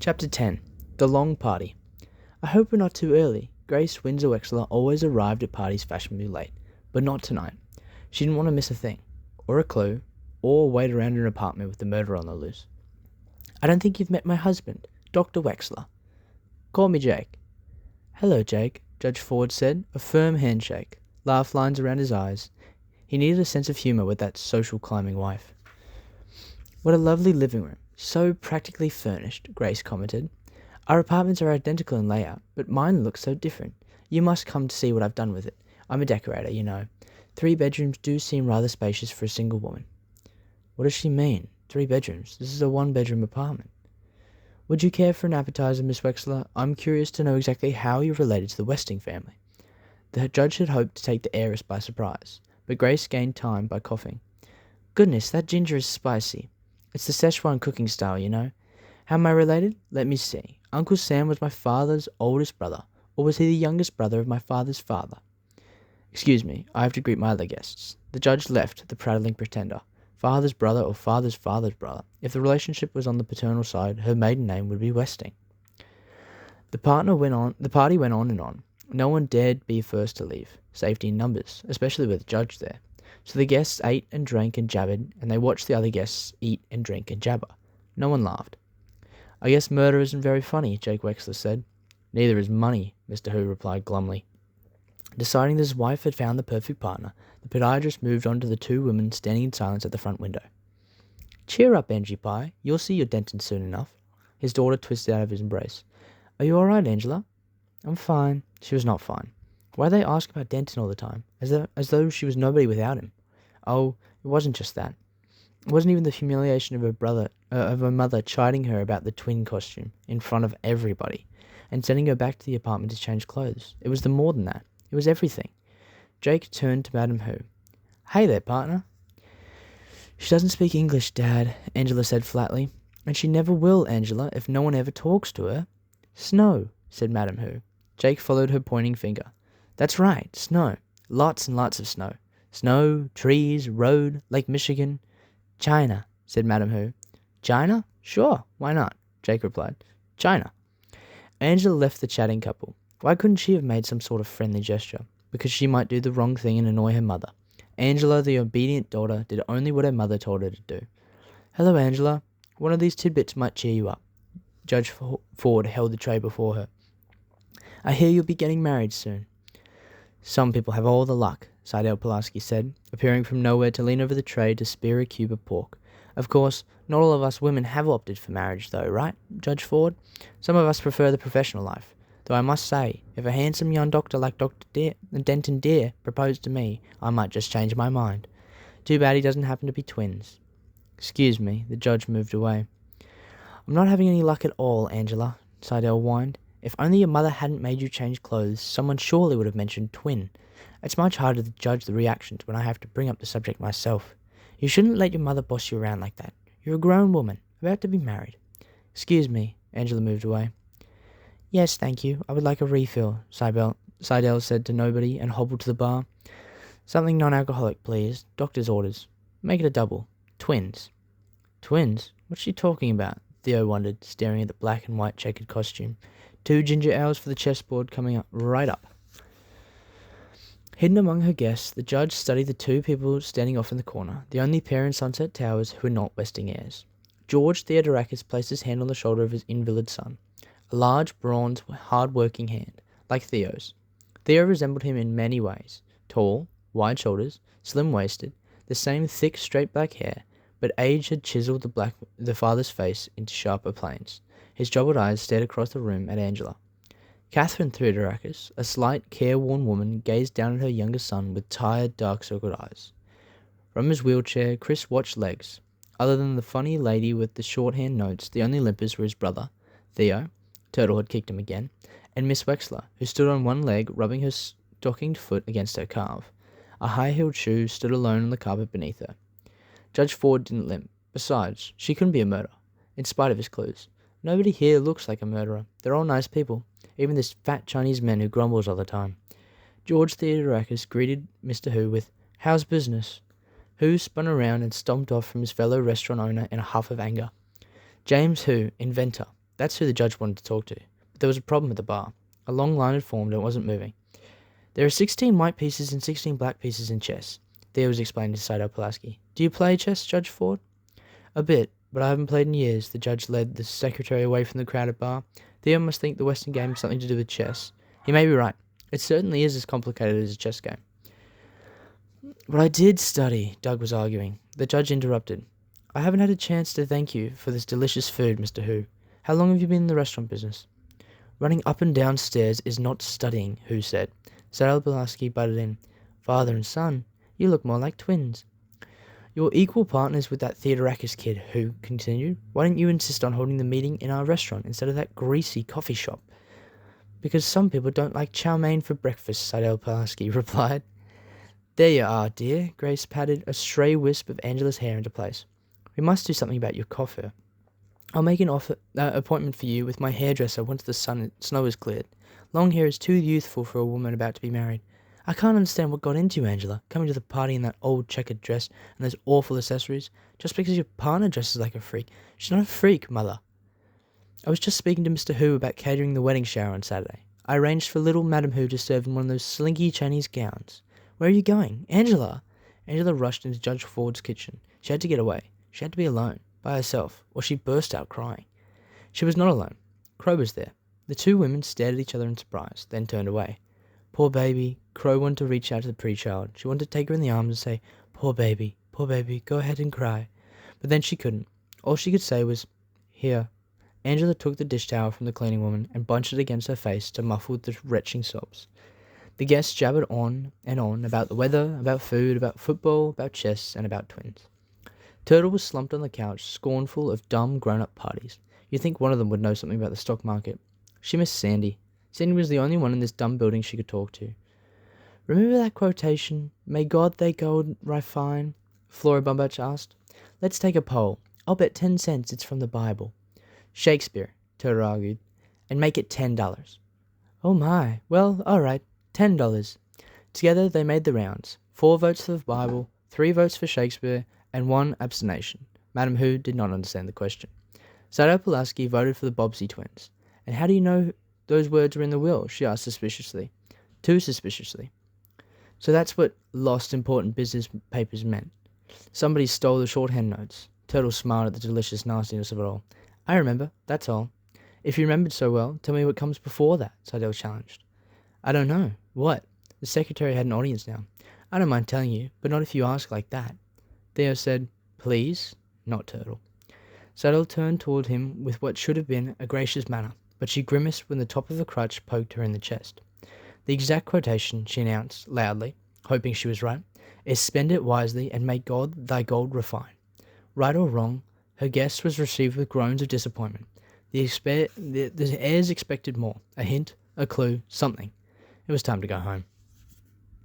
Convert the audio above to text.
Chapter 10. The Long Party. I hope we're not too early. Grace Windsor Wexler always arrived at parties fashionably late, but not tonight. She didn't want to miss a thing, or a clue, or wait around in an apartment with the murderer on the loose. I don't think you've met my husband, Dr. Wexler. Call me Jake. Hello, Jake, Judge Ford said, a firm handshake, laugh lines around his eyes. He needed a sense of humour with that social climbing wife. What a lovely living room, so practically furnished, Grace commented. Our apartments are identical in layout, but mine looks so different. You must come to see what I've done with it. I'm a decorator, you know. 3 bedrooms do seem rather spacious for a single woman. What does she mean? 3 bedrooms? This is a 1-bedroom apartment. Would you care for an appetizer, Miss Wexler? I'm curious to know exactly how you're related to the Westing family. The judge had hoped to take the heiress by surprise, but Grace gained time by coughing. Goodness, that ginger is spicy. It's the Szechuan cooking style, you know. How am I related? Let me see. Uncle Sam was my father's oldest brother, or was he the youngest brother of my father's father? Excuse me, I have to greet my other guests. The judge left the prattling pretender. Father's brother or father's father's brother. If the relationship was on the paternal side, her maiden name would be Westing. The party went on and on. No one dared be first to leave. Safety in numbers, especially with the judge there. So the guests ate and drank and jabbered, and they watched the other guests eat and drink and jabber. No one laughed. I guess murder isn't very funny, Jake Wexler said. Neither is money, Mr. Who replied glumly. Deciding that his wife had found the perfect partner, the podiatrist moved on to the 2 women standing in silence at the front window. Cheer up, Angie Pye. You'll see your Denton soon enough. His daughter twisted out of his embrace. Are you all right, Angela? I'm fine. She was not fine. Why did they ask about Denton all the time, as though she was nobody without him? Oh, it wasn't just that. It wasn't even the humiliation of her mother chiding her about the twin costume in front of everybody, and sending her back to the apartment to change clothes. It was more than that. It was everything. Jake turned to Madam Who. Hey there, partner. She doesn't speak English, Dad, Angela said flatly. And she never will, Angela, if no one ever talks to her. Snow, said Madam Who. Jake followed her pointing finger. That's right, snow. Lots and lots of snow. Snow, trees, road, Lake Michigan. China, said Madam Who. China? Sure, why not? Jake replied. China. Angela left the chatting couple. Why couldn't she have made some sort of friendly gesture? Because she might do the wrong thing and annoy her mother. Angela, the obedient daughter, did only what her mother told her to do. Hello, Angela. One of these tidbits might cheer you up. Judge Ford held the tray before her. I hear you'll be getting married soon. Some people have all the luck, Seidel Pulaski said, appearing from nowhere to lean over the tray to spear a cube of pork. Of course, not all of us women have opted for marriage though, right, Judge Ford? Some of us prefer the professional life. Though I must say, if a handsome young doctor like Dr. Denton Deere proposed to me, I might just change my mind. Too bad he doesn't happen to be twins. Excuse me, the judge moved away. I'm not having any luck at all, Angela, Seidel whined. If only your mother hadn't made you change clothes, someone surely would have mentioned twin. It's much harder to judge the reactions when I have to bring up the subject myself. You shouldn't let your mother boss you around like that. You're a grown woman, about to be married. Excuse me, Angela moved away. Yes, thank you. I would like a refill, Seidel said to nobody and hobbled to the bar. Something non-alcoholic, please. Doctor's orders. Make it a double. Twins. Twins? What's she talking about? Theo wondered, staring at the black and white checkered costume. 2 ginger ales for the chessboard coming up right up. Hidden among her guests, the judge studied the 2 people standing off in the corner, the only pair in Sunset Towers who were not Westing heirs. George Theodorakis placed his hand on the shoulder of his invalid son. A large, bronze, hard-working hand, like Theo's. Theo resembled him in many ways. Tall, wide shoulders, slim-waisted, the same thick, straight black hair, but age had chiseled the father's face into sharper planes. His troubled eyes stared across the room at Angela. Catherine Theodorakis, a slight, careworn woman, gazed down at her younger son with tired, dark-circled eyes. From his wheelchair, Chris watched legs. Other than the funny lady with the shorthand notes, the only limpers were his brother, Theo, Turtle had kicked him again, and Miss Wexler, who stood on one leg, rubbing her stockinged foot against her calf. A high-heeled shoe stood alone on the carpet beneath her. Judge Ford didn't limp. Besides, she couldn't be a murderer, in spite of his clues. Nobody here looks like a murderer. They're all nice people, even this fat Chinese man who grumbles all the time. George Theodorakis greeted Mr. Who with, How's business? Who spun around and stomped off from his fellow restaurant owner in a huff of anger. James Who, inventor. That's who the judge wanted to talk to. But there was a problem at the bar. A long line had formed and it wasn't moving. There are 16 white pieces and 16 black pieces in chess, Theo was explaining to Saito Pulaski. Do you play chess, Judge Ford? A bit, but I haven't played in years. The judge led the secretary away from the crowded bar. Theo must think the Western game has something to do with chess. He may be right. It certainly is as complicated as a chess game. But I did study, Doug was arguing. The judge interrupted. I haven't had a chance to thank you for this delicious food, Mr. Hu. How long have you been in the restaurant business? Running up and down stairs is not studying, Hu said. Saito Pulaski butted in. Father and son, you look more like twins. You're equal partners with that Theodorakis kid, Hu continued. Why didn't you insist on holding the meeting in our restaurant instead of that greasy coffee shop? Because some people don't like chow mein for breakfast, Saito Pulaski replied. There you are, dear. Grace patted a stray wisp of Angela's hair into place. We must do something about your coiffure. I'll make an appointment for you with my hairdresser once the snow is cleared. Long hair is too youthful for a woman about to be married. I can't understand what got into you, Angela, coming to the party in that old checkered dress and those awful accessories, just because your partner dresses like a freak. She's not a freak, mother. I was just speaking to Mr. Hu about catering the wedding shower on Saturday. I arranged for little Madam Hu to serve in one of those slinky Chinese gowns. Where are you going? Angela! Angela rushed into Judge Ford's kitchen. She had to get away. She had to be alone, by herself, or she burst out crying. She was not alone. Crow was there. The two women stared at each other in surprise, then turned away. Poor baby. Crow wanted to reach out to the pre-child. She wanted to take her in the arms and say, poor baby, go ahead and cry. But then she couldn't. All she could say was, here. Angela took the dish towel from the cleaning woman and bunched it against her face to muffle the retching sobs. The guests jabbered on and on about the weather, about food, about football, about chess, and about twins. Turtle was slumped on the couch, scornful of dumb grown-up parties. You'd think one of them would know something about the stock market. She missed Sandy. Sandy was the only one in this dumb building she could talk to. Remember that quotation, May God thy gold refine? Flora Bumbach asked. Let's take a poll. I'll bet 10 cents it's from the Bible. Shakespeare, Turtle argued, and make it $10. Oh my, well, all right, $10. Together they made the rounds. 4 votes for the Bible, 3 votes for Shakespeare, and 1 abstention. Madam Hu did not understand the question. Saito Pulaski voted for the Bobbsey twins. And how do you know those words were in the will? She asked suspiciously. Too suspiciously. So that's what lost important business papers meant. Somebody stole the shorthand notes. Turtle smiled at the delicious nastiness of it all. I remember, that's all. If you remembered so well, tell me what comes before that, Saito challenged. I don't know. What? The secretary had an audience now. I don't mind telling you, but not if you ask like that. Theo said, please, not Turtle. Saito turned toward him with what should have been a gracious manner, but she grimaced when the top of the crutch poked her in the chest. The exact quotation, she announced loudly, hoping she was right, is spend it wisely and make God thy gold refine. Right or wrong, her guest was received with groans of disappointment. The heirs expected more, a hint, a clue, something. It was time to go home.